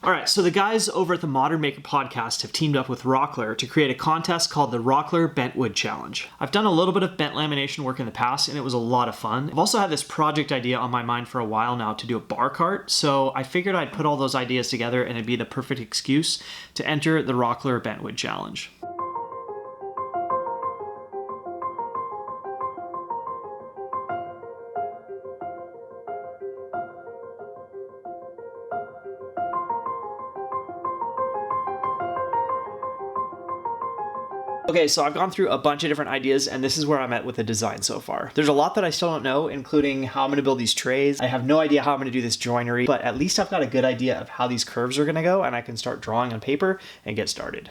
All right, so the guys over at the Modern Maker podcast have teamed up with Rockler to create a contest called the Rockler Bent Wood Challenge. I've done a little bit of bent lamination work in the past, and it was a lot of fun. I've also had this project idea on my mind for a while now to do a bar cart, so I figured I'd put all those ideas together and it'd be the perfect excuse to enter the Rockler Bent Wood Challenge. Okay, so I've gone through a bunch of different ideas, and this is where I'm at with the design so far. There's a lot that I still don't know, including how I'm going to build these trays. I have no idea how I'm going to do this joinery, but at least I've got a good idea of how these curves are going to go, and I can start drawing on paper and get started.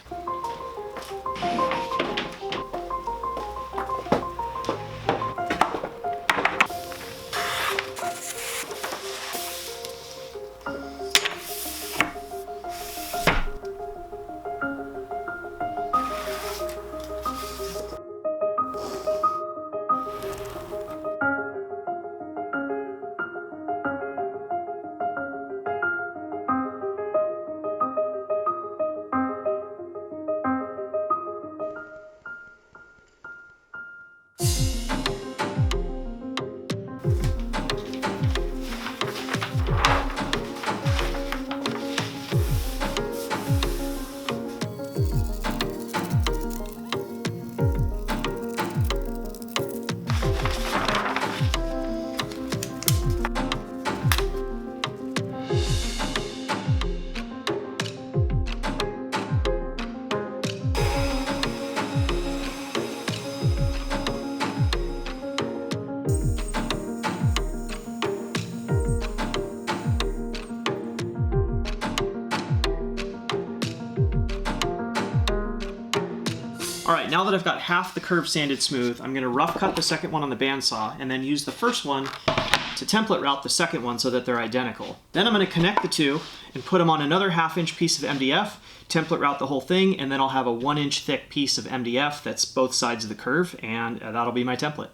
All right, now that I've got half the curve sanded smooth, I'm gonna rough cut the second one on the bandsaw and then use the first one to template route the second one so that they're identical. Then I'm gonna connect the two and put them on another 1/2 inch piece of MDF, template route the whole thing, and then I'll have a 1 inch thick piece of MDF that's both sides of the curve, and that'll be my template.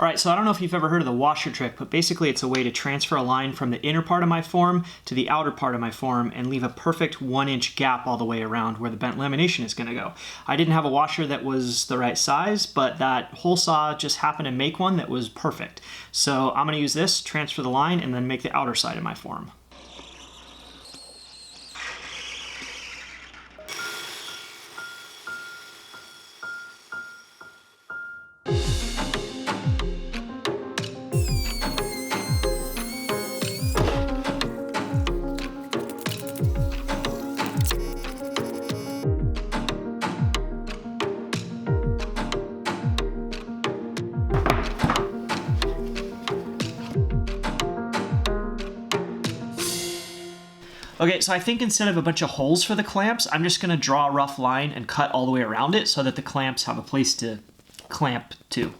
All right, so I don't know if you've ever heard of the washer trick, but basically it's a way to transfer a line from the inner part of my form to the outer part of my form and leave a perfect 1 inch gap all the way around where the bent lamination is gonna go. I didn't have a washer that was the right size, but that hole saw just happened to make one that was perfect. So I'm gonna use this, transfer the line, and then make the outer side of my form. Okay, so I think instead of a bunch of holes for the clamps, I'm just gonna draw a rough line and cut all the way around it so that the clamps have a place to clamp to.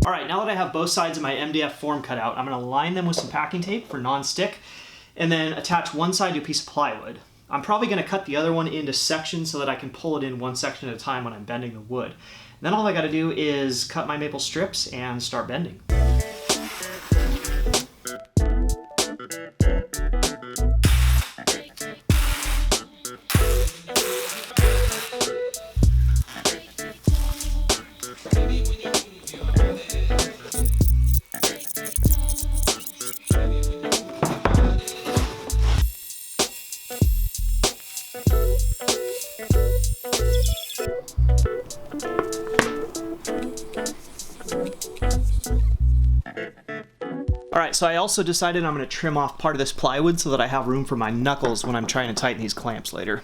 All right, now that I have both sides of my MDF form cut out, I'm gonna line them with some packing tape for non-stick and then attach one side to a piece of plywood. I'm probably gonna cut the other one into sections so that I can pull it in one section at a time when I'm bending the wood. And then all I gotta do is cut my maple strips and start bending. so I also decided I'm going to trim off part of this plywood so that I have room for my knuckles when I'm trying to tighten these clamps later.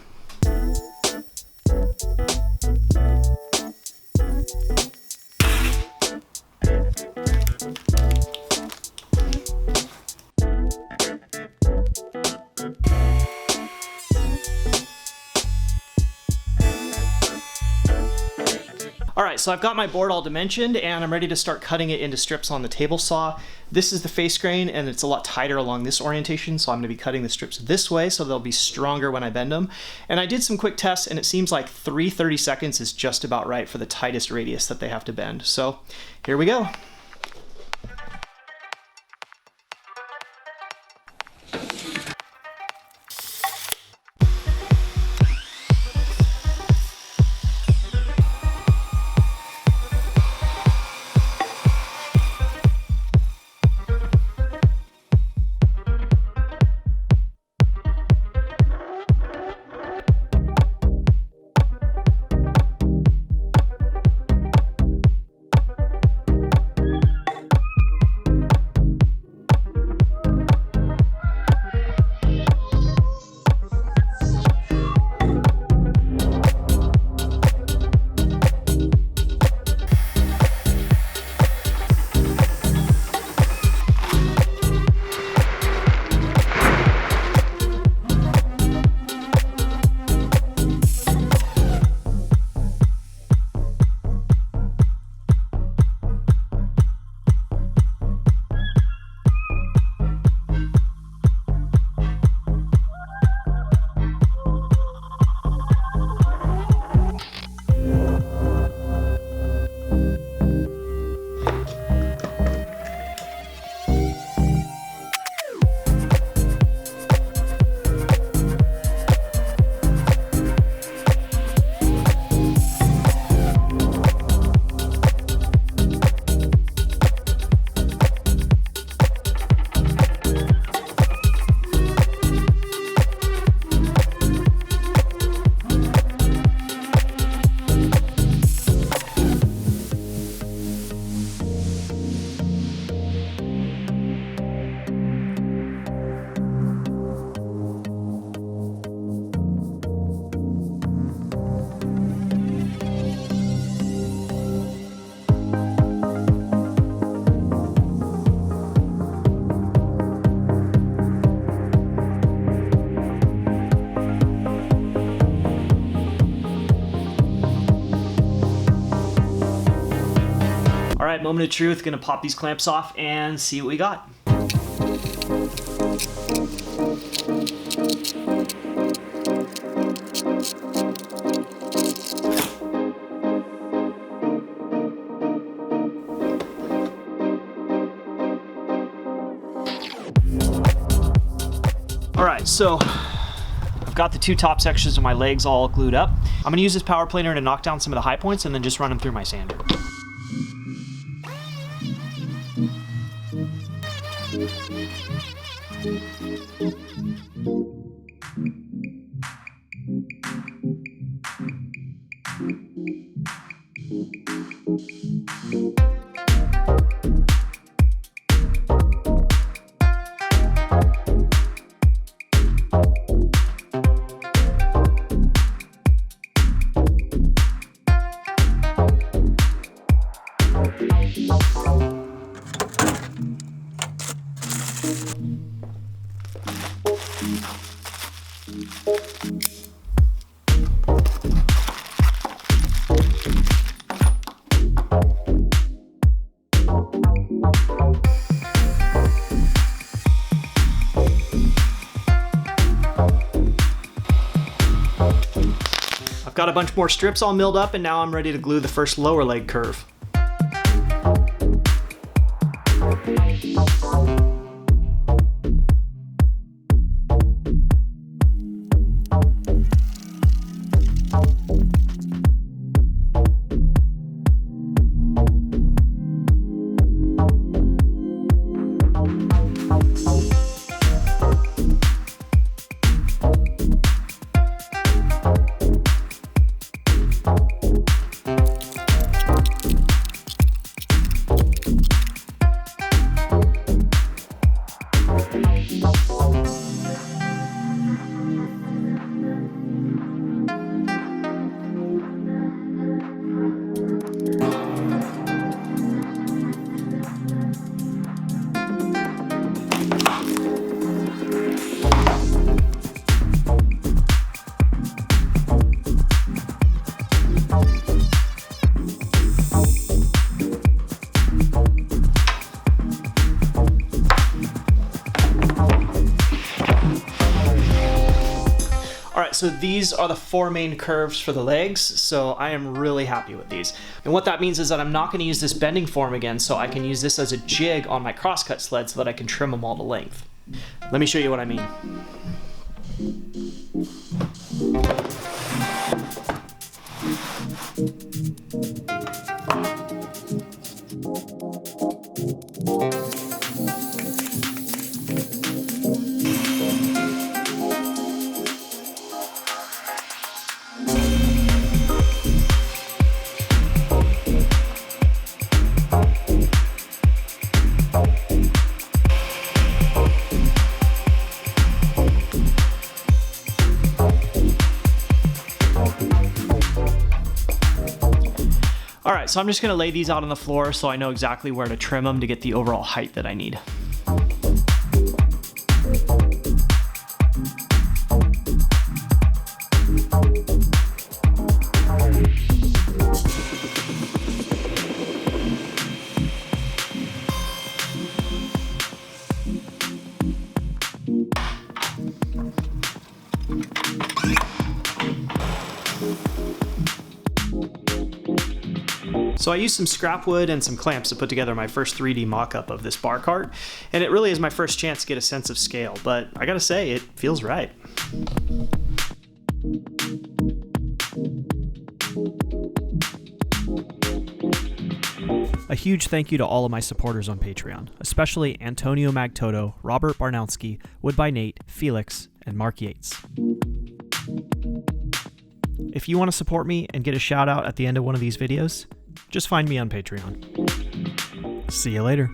Alright, so I've got my board all dimensioned and I'm ready to start cutting it into strips on the table saw. This is the face grain and it's a lot tighter along this orientation, so I'm going to be cutting the strips this way so they'll be stronger when I bend them. And I did some quick tests and it seems like 30 seconds is just about right for the tightest radius that they have to bend. So here we go. Alright, moment of truth, gonna pop these clamps off and see what we got. Alright, so I've got the two top sections of my legs all glued up. I'm gonna use this power planer to knock down some of the high points and then just run them through my sander. Got a bunch more strips all milled up and now I'm ready to glue the first lower leg curve. All right, so these are the 4 main curves for the legs, so I am really happy with these. And what that means is that I'm not going to use this bending form again, so I can use this as a jig on my crosscut sled so that I can trim them all to length. Let me show you what I mean. All right, so I'm just gonna lay these out on the floor so I know exactly where to trim them to get the overall height that I need. So I used some scrap wood and some clamps to put together my first 3D mock-up of this bar cart, and it really is my first chance to get a sense of scale, but I gotta say, it feels right. A huge thank you to all of my supporters on Patreon, especially Antonio Magtoto, Robert Barnowski, Wood by Nate, Felix, and Mark Yates. If you want to support me and get a shout out at the end of one of these videos, just find me on Patreon. See you later.